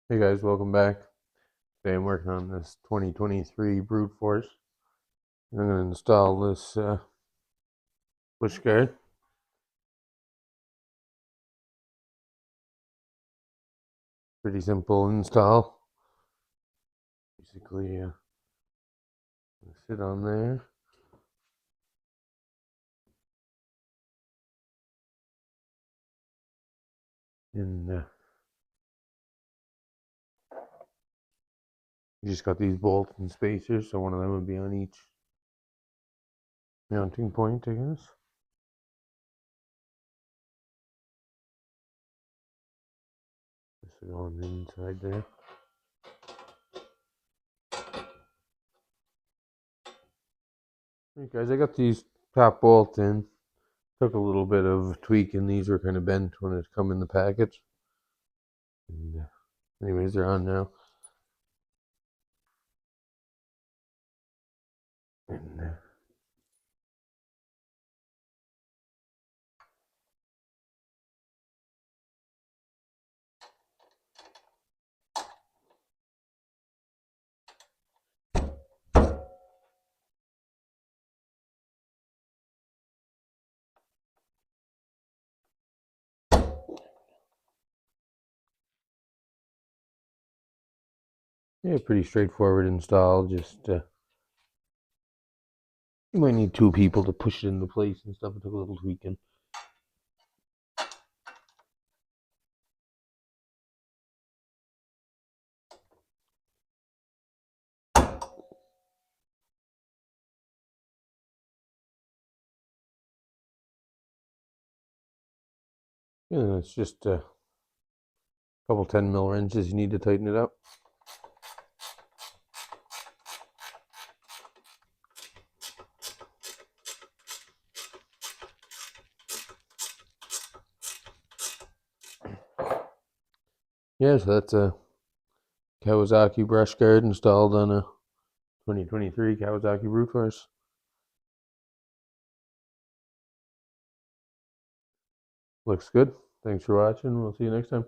Hey guys, welcome back. Today I'm working on this 2023 Brute Force. I'm going to install this push guard. Pretty simple install. Basically, sit on there. And you just got these bolts and spacers, so one of them would be on each mounting point, I guess. This will go on the inside there. Alright guys, I got these top bolts in. Took a little bit of tweaking. These were kind of bent when it come in the package. And anyways, they're on now. And yeah, pretty straightforward install. Just you might need two people to push it into place and stuff. It took a little tweaking. Yeah, it's just a couple 10 mil wrenches you need to tighten it up. Yeah, so that's a Kawasaki brush guard installed on a 2023 Kawasaki Brute Force. Looks good. Thanks for watching. We'll see you next time.